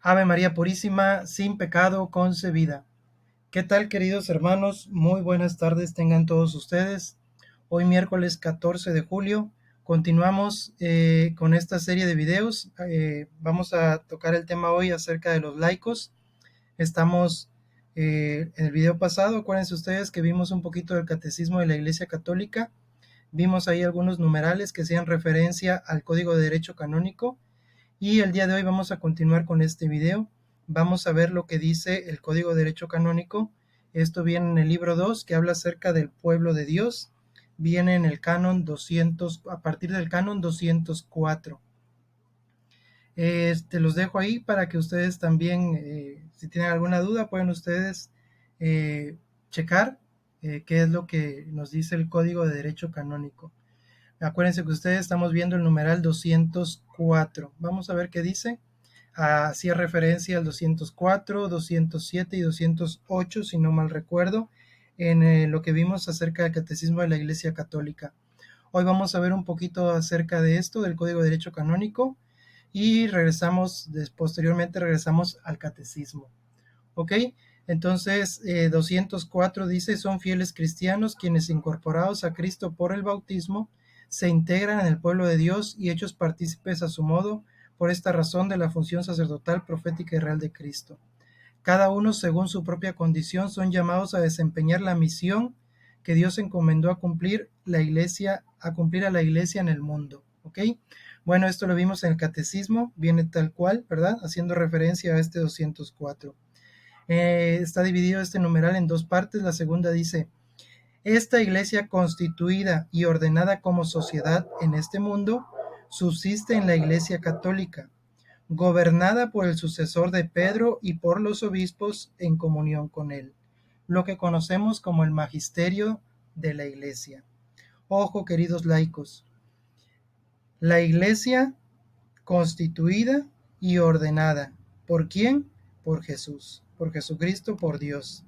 Ave María Purísima, sin pecado concebida. ¿Qué tal, queridos hermanos? Muy buenas tardes tengan todos ustedes. Hoy miércoles 14 de julio continuamos con esta serie de videos. Vamos a tocar el tema hoy acerca de los laicos. Estamos en el video pasado, acuérdense ustedes que vimos un poquito del catecismo de la Iglesia Católica. Vimos ahí algunos numerales que hacían referencia al Código de Derecho Canónico. Y el día de hoy vamos a continuar con este video. Vamos a ver lo que dice el Código de Derecho Canónico. Esto viene en el libro 2, que habla acerca del pueblo de Dios. Viene en el canon 200, a partir del canon 204. Los dejo ahí para que ustedes también, si tienen alguna duda, pueden ustedes eh, checar qué es lo que nos dice el Código de Derecho Canónico. Acuérdense que ustedes estamos viendo el numeral 204. Vamos a ver qué dice. Hacía referencia al 204, 207 y 208, si no mal recuerdo, en lo que vimos acerca del Catecismo de la Iglesia Católica. Hoy vamos a ver un poquito acerca de esto, del Código de Derecho Canónico, y posteriormente regresamos al Catecismo. ¿Ok? Entonces, 204 dice, son fieles cristianos quienes incorporados a Cristo por el bautismo, se integran en el pueblo de Dios y hechos partícipes a su modo, por esta razón de la función sacerdotal, profética y real de Cristo. Cada uno, según su propia condición, son llamados a desempeñar la misión que Dios encomendó a cumplir a la iglesia en el mundo. ¿Ok? Bueno, esto lo vimos en el catecismo, viene tal cual, ¿verdad? Haciendo referencia a este 204. Está dividido este numeral en dos partes. La segunda dice, esta iglesia constituida y ordenada como sociedad en este mundo subsiste en la iglesia católica, gobernada por el sucesor de Pedro y por los obispos en comunión con él, lo que conocemos como el magisterio de la iglesia. Ojo, queridos laicos, la iglesia constituida y ordenada. ¿Por quién? Por Jesús, por Jesucristo, por Dios.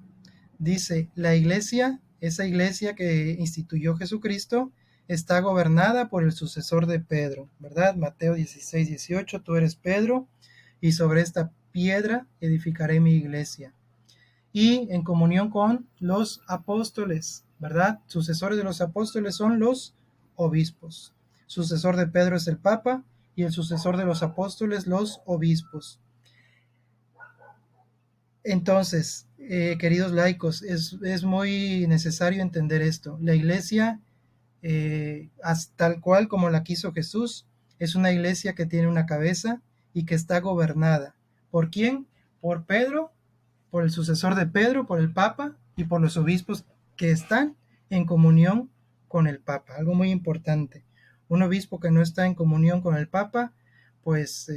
Dice, la iglesia, esa iglesia que instituyó Jesucristo, está gobernada por el sucesor de Pedro, ¿verdad? Mateo 16:18, tú eres Pedro, y sobre esta piedra edificaré mi iglesia. Y en comunión con los apóstoles, ¿verdad? Sucesores de los apóstoles son los obispos. Sucesor de Pedro es el Papa y el sucesor de los apóstoles los obispos. Entonces, queridos laicos, es muy necesario entender esto. La iglesia, tal cual como la quiso Jesús, es una iglesia que tiene una cabeza y que está gobernada. ¿Por quién? Por Pedro, por el sucesor de Pedro, por el Papa y por los obispos que están en comunión con el Papa. Algo muy importante. Un obispo que no está en comunión con el Papa, pues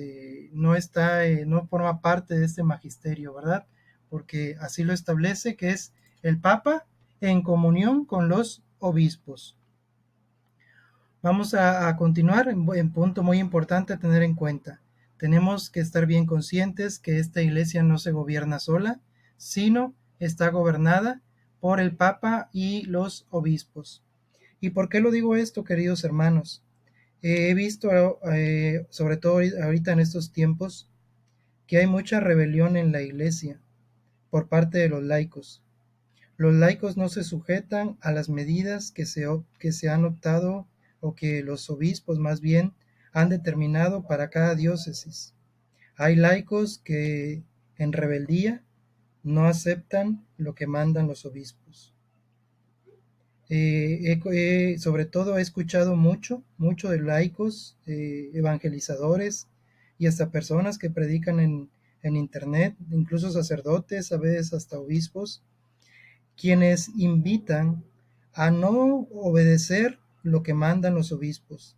no forma parte de este magisterio, ¿verdad? Porque así lo establece, que es el Papa en comunión con los obispos. Vamos a continuar en punto muy importante a tener en cuenta. Tenemos que estar bien conscientes que esta iglesia no se gobierna sola, sino está gobernada por el Papa y los obispos. ¿Y por qué lo digo esto, queridos hermanos? He visto, sobre todo ahorita en estos tiempos, que hay mucha rebelión en la iglesia por parte de los laicos. Los laicos no se sujetan a las medidas que se han optado o que los obispos más bien han determinado para cada diócesis. Hay laicos que en rebeldía no aceptan lo que mandan los obispos. Sobre todo he escuchado mucho de laicos, evangelizadores y hasta personas que predican en internet, incluso sacerdotes, a veces hasta obispos, quienes invitan a no obedecer lo que mandan los obispos.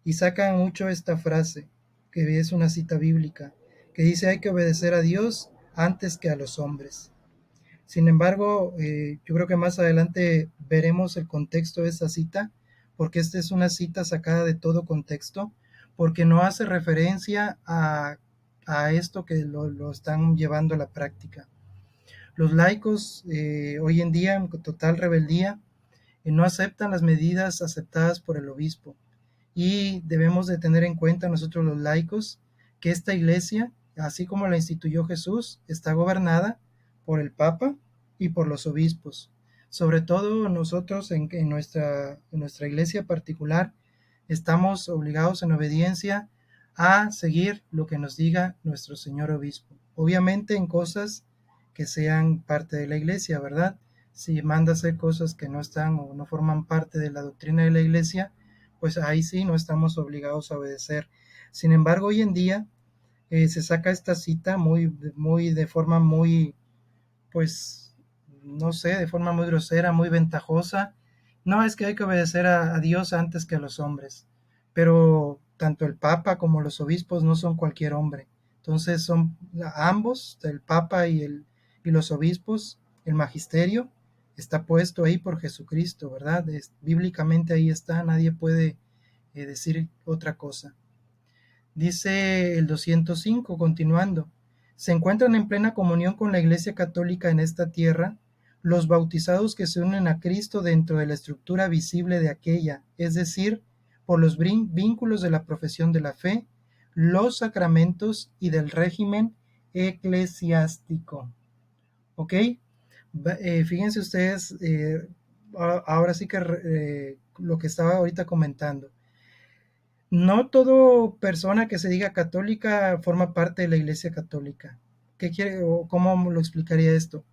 Y sacan mucho esta frase, que es una cita bíblica, que dice hay que obedecer a Dios antes que a los hombres. Sin embargo, yo creo que más adelante veremos el contexto de esta cita, porque esta es una cita sacada de todo contexto, porque no hace referencia a esto que lo están llevando a la práctica. Los laicos hoy en día, en total rebeldía, no aceptan las medidas aceptadas por el obispo. Y debemos de tener en cuenta nosotros los laicos que esta iglesia así como la instituyó Jesús, está gobernada por el Papa y por los obispos. Sobre todo nosotros en nuestra iglesia particular estamos obligados en obediencia a seguir lo que nos diga nuestro señor obispo. Obviamente en cosas que sean parte de la iglesia, ¿verdad? Si manda hacer cosas que no están o no forman parte de la doctrina de la iglesia, pues ahí sí no estamos obligados a obedecer. Sin embargo, hoy en día se saca esta cita muy de forma muy, pues, no sé, de forma muy grosera, muy ventajosa. No es que hay que obedecer a Dios antes que a los hombres, pero tanto el Papa como los obispos no son cualquier hombre. Entonces son ambos, el Papa y los obispos, el magisterio, está puesto ahí por Jesucristo, ¿verdad? Bíblicamente ahí está, nadie puede decir otra cosa. Dice el 205, continuando, se encuentran en plena comunión con la Iglesia Católica en esta tierra los bautizados que se unen a Cristo dentro de la estructura visible de aquella, es decir, por los vínculos de la profesión de la fe, los sacramentos y del régimen eclesiástico. ¿Ok? Fíjense ustedes, ahora sí que lo que estaba ahorita comentando. No todo persona que se diga católica forma parte de la Iglesia Católica. ¿Qué quiere o cómo lo explicaría esto?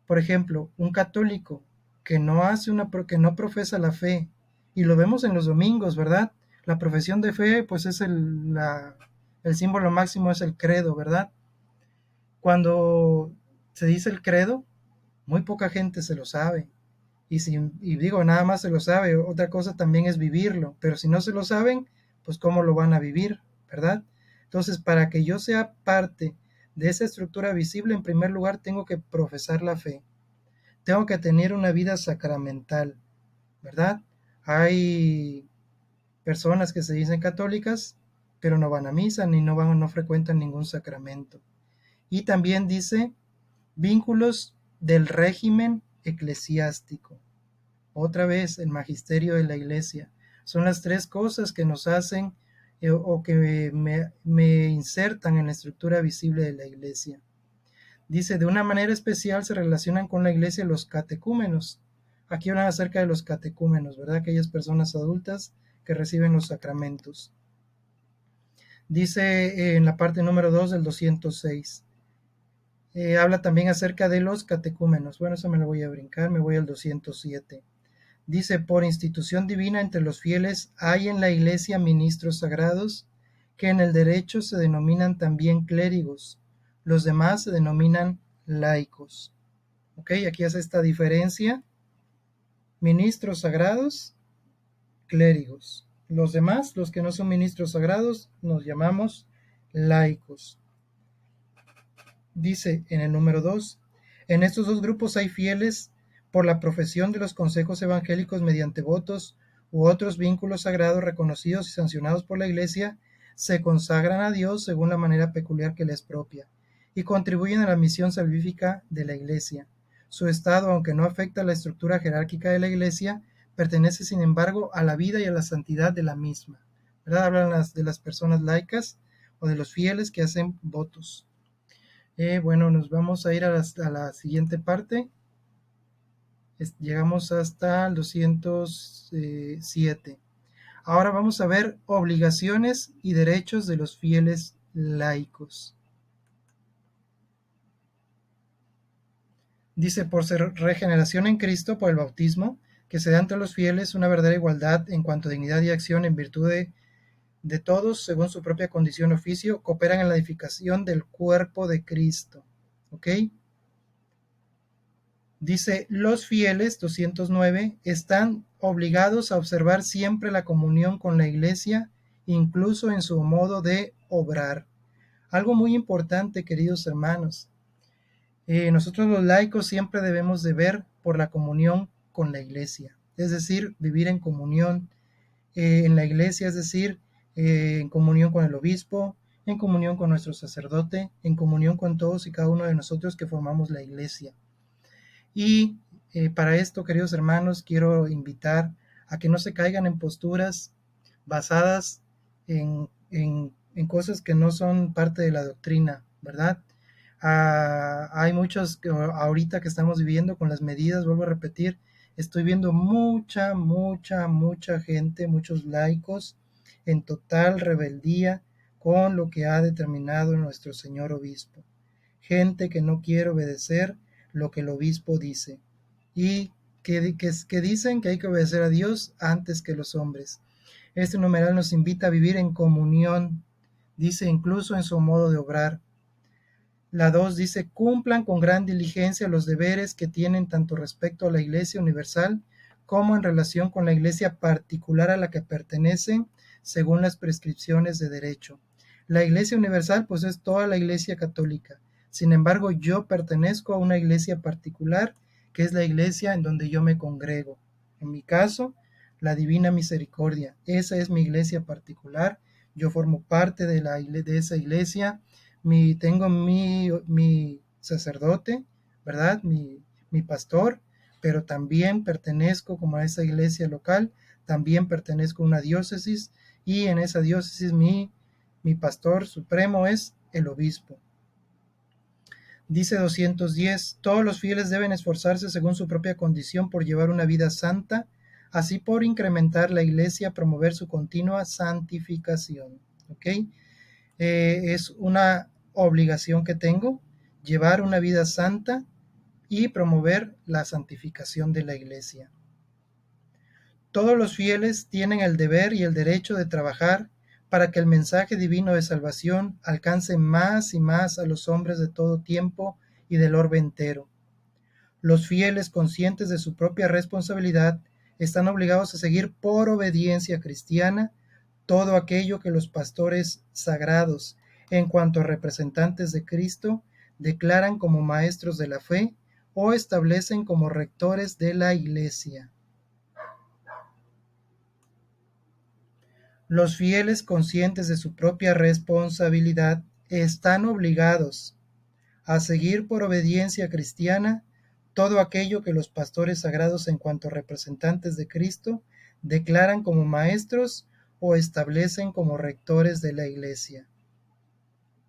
Por ejemplo, un católico que no profesa la fe, y lo vemos en los domingos, ¿verdad? La profesión de fe, pues es el símbolo máximo es el credo, ¿verdad? Cuando se dice el credo, muy poca gente se lo sabe. Y digo, nada más se lo sabe, otra cosa también es vivirlo, pero si no se lo saben, pues cómo lo van a vivir, ¿verdad? Entonces, para que yo sea parte de esa estructura visible, en primer lugar tengo que profesar la fe, tengo que tener una vida sacramental, ¿verdad? Hay personas que se dicen católicas, pero no van a misa ni no frecuentan ningún sacramento. Y también dice vínculos del régimen eclesiástico. Otra vez el magisterio de la iglesia. Son las tres cosas que nos hacen o que me insertan en la estructura visible de la iglesia. Dice, de una manera especial se relacionan con la iglesia los catecúmenos. Aquí hablan acerca de los catecúmenos, ¿verdad? Aquellas personas adultas que reciben los sacramentos. Dice en la parte número 2 del 206. Habla también acerca de los catecúmenos. Bueno, eso me lo voy a brincar, me voy al 207. Dice, por institución divina entre los fieles hay en la iglesia ministros sagrados que en el derecho se denominan también clérigos. Los demás se denominan laicos. ¿Ok? Aquí hace esta diferencia. Ministros sagrados, clérigos. Los demás, los que no son ministros sagrados, nos llamamos laicos. Dice en el número 2, en estos dos grupos hay fieles por la profesión de los consejos evangélicos mediante votos u otros vínculos sagrados reconocidos y sancionados por la Iglesia, se consagran a Dios según la manera peculiar que les propia y contribuyen a la misión salvífica de la Iglesia. Su estado, aunque no afecta a la estructura jerárquica de la Iglesia, pertenece sin embargo a la vida y a la santidad de la misma. ¿Verdad? Hablan de las personas laicas o de los fieles que hacen votos. Bueno, nos vamos a ir a la siguiente parte. Llegamos hasta el 207. Ahora vamos a ver obligaciones y derechos de los fieles laicos. Dice, por ser regeneración en Cristo, por el bautismo, que se da entre los fieles una verdadera igualdad en cuanto a dignidad y acción en virtud de todos, según su propia condición o oficio, cooperan en la edificación del cuerpo de Cristo. ¿Ok? Dice, los fieles, 209, están obligados a observar siempre la comunión con la iglesia, incluso en su modo de obrar. Algo muy importante, queridos hermanos. Nosotros los laicos siempre debemos de ver por la comunión con la iglesia, es decir, vivir en comunión en la iglesia, es decir, en comunión con el obispo, en comunión con nuestro sacerdote, en comunión con todos y cada uno de nosotros que formamos la iglesia. Y para esto, queridos hermanos, quiero invitar a que no se caigan en posturas basadas en en cosas que no son parte de la doctrina, ¿verdad? Hay muchos que ahorita que estamos viviendo con las medidas, vuelvo a repetir, estoy viendo mucha gente, muchos laicos en total rebeldía con lo que ha determinado nuestro señor obispo. Gente que no quiere obedecer lo que el obispo dice y que dicen que hay que obedecer a Dios antes que los hombres. Este numeral nos invita a vivir en comunión, dice incluso en su modo de obrar. La 2 dice, cumplan con gran diligencia los deberes que tienen tanto respecto a la Iglesia universal como en relación con la Iglesia particular a la que pertenecen según las prescripciones de derecho. La Iglesia universal pues es toda la Iglesia católica. Sin embargo, yo pertenezco a una iglesia particular que es la iglesia en donde yo me congrego. En mi caso, la Divina Misericordia. Esa es mi iglesia particular. Yo formo parte de esa iglesia. Tengo mi sacerdote, ¿verdad? Mi pastor, pero también pertenezco como a esa iglesia local, también pertenezco a una diócesis y en esa diócesis mi pastor supremo es el obispo. Dice 210, todos los fieles deben esforzarse según su propia condición por llevar una vida santa, así por incrementar la iglesia, promover su continua santificación. ¿Ok? Es una obligación que tengo, llevar una vida santa y promover la santificación de la iglesia. Todos los fieles tienen el deber y el derecho de trabajar para que el mensaje divino de salvación alcance más y más a los hombres de todo tiempo y del orbe entero. Los fieles, conscientes de su propia responsabilidad, están obligados a seguir por obediencia cristiana todo aquello que los pastores sagrados, en cuanto a representantes de Cristo, declaran como maestros de la fe o establecen como rectores de la Iglesia. Los fieles, conscientes de su propia responsabilidad, están obligados a seguir por obediencia cristiana todo aquello que los pastores sagrados en cuanto a representantes de Cristo declaran como maestros o establecen como rectores de la iglesia.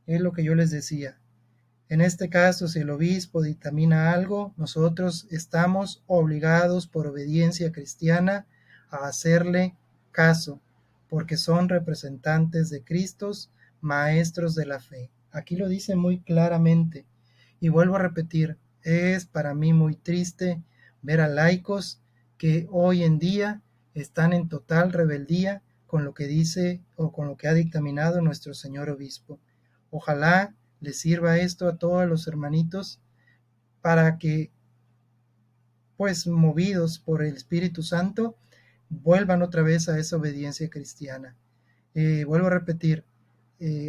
Es lo que yo les decía. En este caso, si el obispo dictamina algo, nosotros estamos obligados por obediencia cristiana a hacerle caso, porque son representantes de Cristo, maestros de la fe. Aquí lo dice muy claramente. Y vuelvo a repetir, es para mí muy triste ver a laicos que hoy en día están en total rebeldía con lo que dice o con lo que ha dictaminado nuestro señor obispo. Ojalá les sirva esto a todos los hermanitos para que, pues movidos por el Espíritu Santo, vuelvan otra vez a esa obediencia cristiana. Vuelvo a repetir,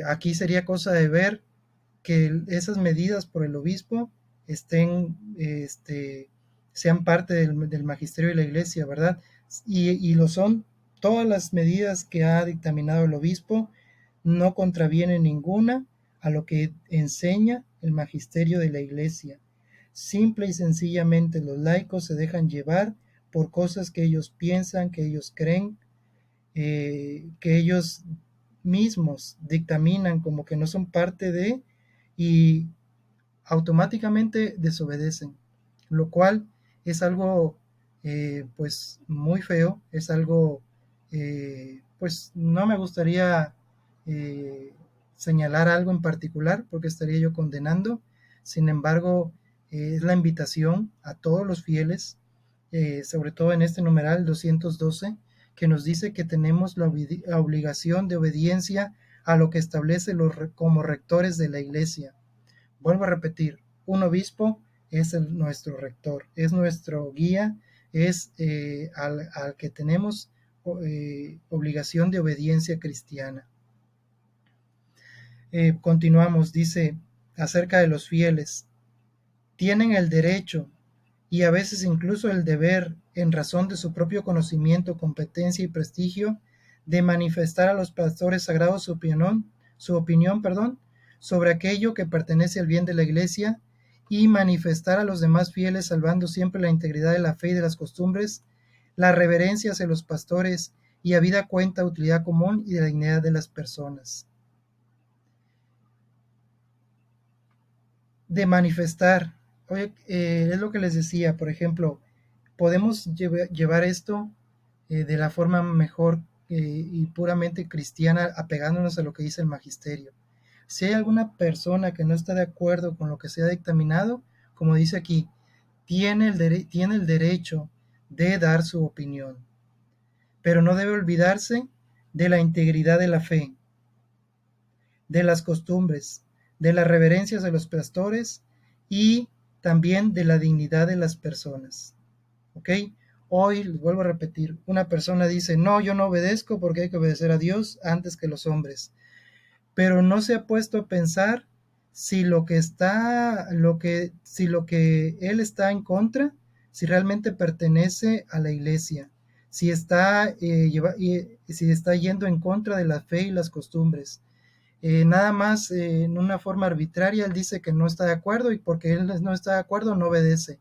aquí sería cosa de ver que esas medidas por el obispo sean parte del magisterio de la iglesia, ¿verdad? Y lo son. Todas las medidas que ha dictaminado el obispo no contravienen ninguna a lo que enseña el magisterio de la iglesia. Simple y sencillamente los laicos se dejan llevar por cosas que ellos piensan, que ellos creen, que ellos mismos dictaminan como que no son parte de, y automáticamente desobedecen, lo cual es algo pues muy feo, es algo pues no me gustaría señalar algo en particular porque estaría yo condenando. Sin embargo, es la invitación a todos los fieles, sobre todo en este numeral 212, que nos dice que tenemos la obligación de obediencia a lo que establece como rectores de la iglesia. Vuelvo a repetir, un obispo es nuestro rector, es nuestro guía, es al que tenemos obligación de obediencia cristiana. Continuamos, dice acerca de los fieles, tienen el derecho y a veces incluso el deber, en razón de su propio conocimiento, competencia y prestigio, de manifestar a los pastores sagrados su opinión, sobre aquello que pertenece al bien de la iglesia y manifestar a los demás fieles, salvando siempre la integridad de la fe y de las costumbres, la reverencia hacia los pastores y habida cuenta utilidad común y de la dignidad de las personas. de manifestar. Oye, es lo que les decía, por ejemplo, podemos llevar esto de la forma mejor y puramente cristiana, apegándonos a lo que dice el magisterio. Si hay alguna persona que no está de acuerdo con lo que se ha dictaminado, como dice aquí, tiene el derecho de dar su opinión, pero no debe olvidarse de la integridad de la fe, de las costumbres, de las reverencias de los pastores y también de la dignidad de las personas. ¿Ok? Hoy, les vuelvo a repetir, una persona dice, no, yo no obedezco porque hay que obedecer a Dios antes que los hombres, pero no se ha puesto a pensar si si lo que él está en contra, si realmente pertenece a la iglesia, si está yendo en contra de la fe y las costumbres. Nada más en una forma arbitraria él dice que no está de acuerdo y porque él no está de acuerdo no obedece.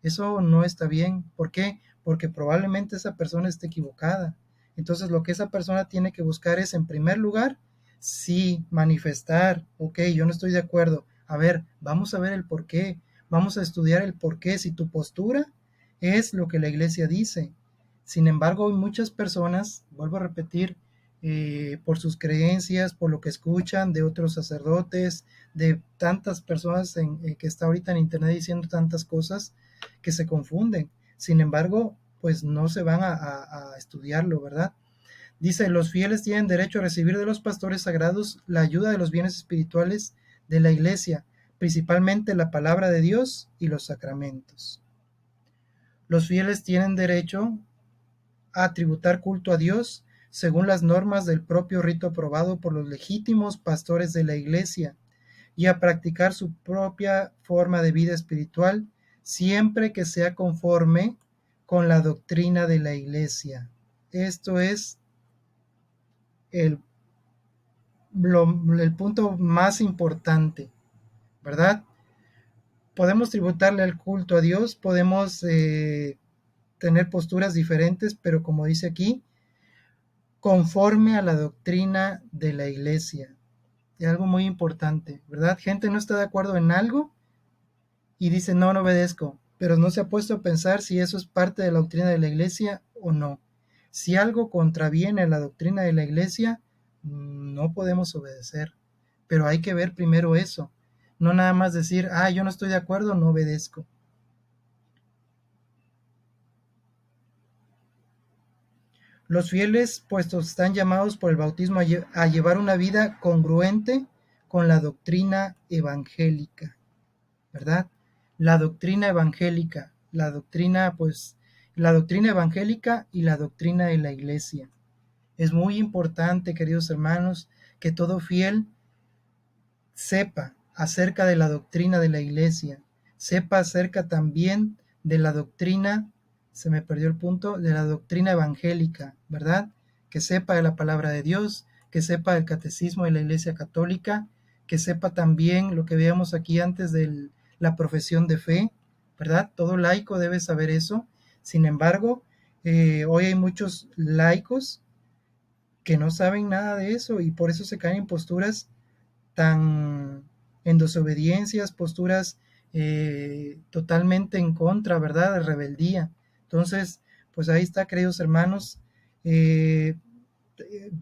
Eso no está bien. ¿Por qué? Porque probablemente esa persona esté equivocada. Entonces lo que esa persona tiene que buscar es, en primer lugar, sí, manifestar, ok, yo no estoy de acuerdo. A ver, vamos a ver el por qué. Vamos a estudiar el por qué. Si tu postura es lo que la iglesia dice. Sin embargo, hay muchas personas, vuelvo a repetir, por sus creencias, por lo que escuchan de otros sacerdotes, de tantas personas que está ahorita en internet diciendo tantas cosas, que se confunden. Sin embargo, pues no se van a estudiarlo, ¿verdad? Dice, los fieles tienen derecho a recibir de los pastores sagrados la ayuda de los bienes espirituales de la iglesia, principalmente la palabra de Dios y los sacramentos. Los fieles tienen derecho a tributar culto a Dios según las normas del propio rito aprobado por los legítimos pastores de la iglesia y a practicar su propia forma de vida espiritual siempre que sea conforme con la doctrina de la iglesia. Esto es el, el punto más importante, ¿verdad? Podemos tributarle al culto a Dios, podemos tener posturas diferentes, pero como dice aquí, conforme a la doctrina de la iglesia. Es algo muy importante, ¿verdad? Gente no está de acuerdo en algo y dice, no, no obedezco, pero no se ha puesto a pensar si eso es parte de la doctrina de la iglesia o no. Si algo contraviene la doctrina de la iglesia, no podemos obedecer, pero hay que ver primero eso, no nada más decir, ah, yo no estoy de acuerdo, no obedezco. Los fieles, puestos están llamados por el bautismo a llevar una vida congruente con la doctrina evangélica, ¿verdad? La doctrina evangélica, la doctrina evangélica y la doctrina de la iglesia. Es muy importante, queridos hermanos, que todo fiel sepa acerca de la doctrina de la iglesia, sepa acerca también de la doctrina, se me perdió el punto, de la doctrina evangélica, ¿verdad? Que sepa de la palabra de Dios, que sepa del catecismo de la iglesia católica, que sepa también lo que veíamos aquí antes de la profesión de fe, ¿verdad? Todo laico debe saber eso. Sin embargo, hoy hay muchos laicos que no saben nada de eso y por eso se caen en posturas tan en desobediencias, posturas totalmente en contra, ¿verdad? De rebeldía. Entonces, pues ahí está, queridos hermanos. Eh,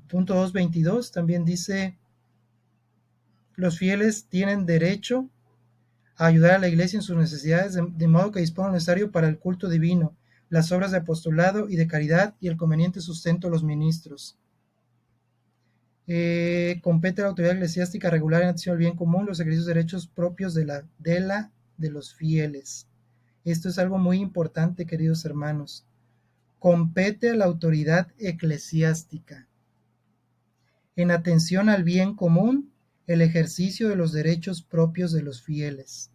punto 222 también dice, los fieles tienen derecho a ayudar a la iglesia en sus necesidades, de modo que dispongan lo necesario para el culto divino, las obras de apostolado y de caridad y el conveniente sustento de los ministros. Compete a la autoridad eclesiástica regular en atención al bien común los ejercicios de derechos propios de los fieles. Esto es algo muy importante, queridos hermanos. Compete a la autoridad eclesiástica en atención al bien común el ejercicio de los derechos propios de los fieles.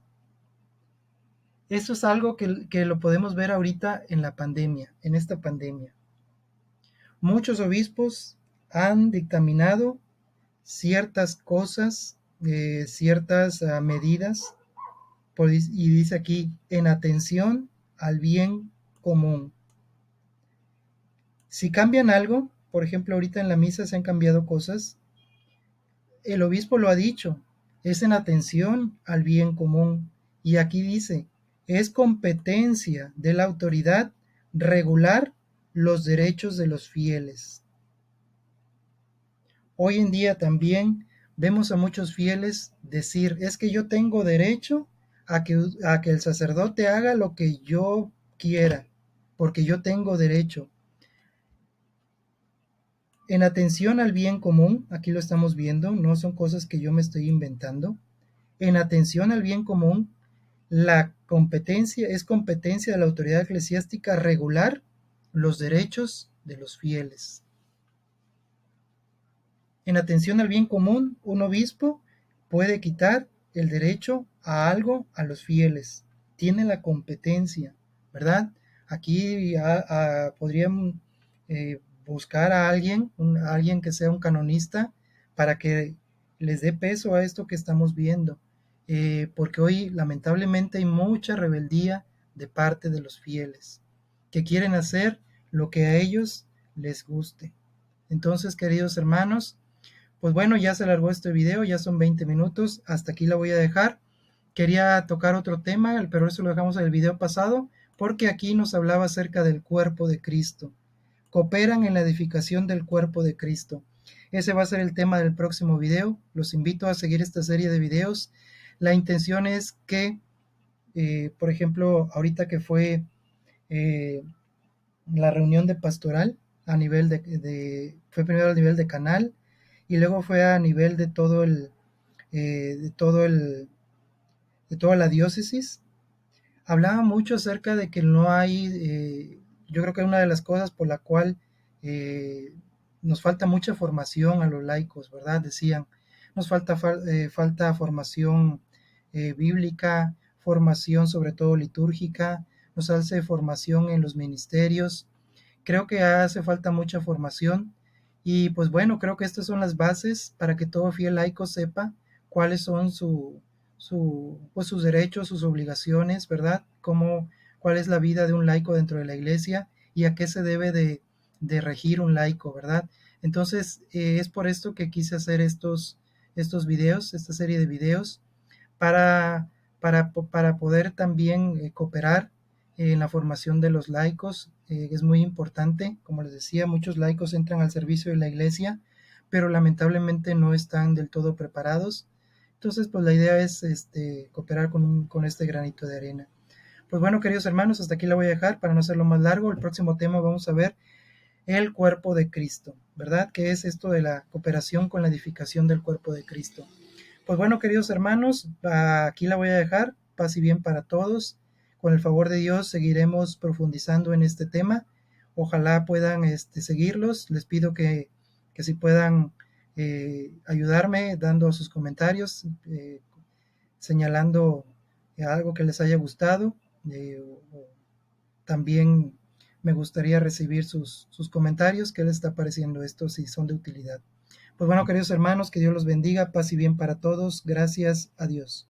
Esto es algo que lo podemos ver ahorita en la pandemia, en esta pandemia. Muchos obispos han dictaminado ciertas cosas, ciertas medidas, y dice aquí, en atención al bien común. Si cambian algo, por ejemplo, ahorita en la misa se han cambiado cosas, el obispo lo ha dicho, es en atención al bien común. Y aquí dice, es competencia de la autoridad regular los derechos de los fieles. Hoy en día también vemos a muchos fieles decir, es que yo tengo derecho a que el sacerdote haga lo que yo quiera, porque yo tengo derecho. En atención al bien común, aquí lo estamos viendo, no son cosas que yo me estoy inventando. En atención al bien común, la competencia es competencia de la autoridad eclesiástica regular los derechos de los fieles. En atención al bien común, un obispo puede quitar el derecho a algo a los fieles. Tiene la competencia, ¿verdad? Aquí podrían buscar a alguien que sea un canonista para que les dé peso a esto que estamos viendo. Porque hoy lamentablemente hay mucha rebeldía de parte de los fieles, que quieren hacer lo que a ellos les guste. Entonces, queridos hermanos, pues bueno, ya se alargó este video, ya son 20 minutos, hasta aquí la voy a dejar. Quería tocar otro tema, pero eso lo dejamos en el video pasado, porque aquí nos hablaba acerca del cuerpo de Cristo. Cooperan en la edificación del cuerpo de Cristo. Ese va a ser el tema del próximo video. Los invito a seguir esta serie de videos. La intención es que, por ejemplo, ahorita que fue eh, la reunión de pastoral a nivel fue primero a nivel de canal y luego fue a nivel de todo de todo de toda la diócesis. Hablaba mucho acerca de que no hay, yo creo que una de las cosas por la cual eh, nos falta mucha formación a los laicos, ¿verdad? Decían, nos falta formación bíblica, formación sobre todo litúrgica, nos hace formación en los ministerios. Creo que hace falta mucha formación y pues bueno, creo que estas son las bases para que todo fiel laico sepa cuáles son pues sus derechos, sus obligaciones, ¿verdad? Cuál es la vida de un laico dentro de la iglesia y a qué se debe de regir un laico, ¿verdad? Entonces, es por esto que quise hacer estos videos, esta serie de videos, para, para poder también cooperar en la formación de los laicos. Es muy importante, como les decía, muchos laicos entran al servicio de la iglesia, pero lamentablemente no están del todo preparados. Entonces, pues la idea es cooperar con este granito de arena. Pues bueno, queridos hermanos, hasta aquí la voy a dejar para no hacerlo más largo. El próximo tema vamos a ver el cuerpo de Cristo, ¿verdad? ¿Qué es esto de la cooperación con la edificación del cuerpo de Cristo? Pues bueno, queridos hermanos, aquí la voy a dejar. Paz y bien para todos. Con el favor de Dios seguiremos profundizando en este tema. Ojalá puedan seguirlos. Les pido que si puedan ayudarme dando sus comentarios, señalando algo que les haya gustado. También me gustaría recibir sus comentarios, qué les está pareciendo esto, si son de utilidad. Pues bueno, queridos hermanos, que Dios los bendiga, paz y bien para todos. Gracias a Dios.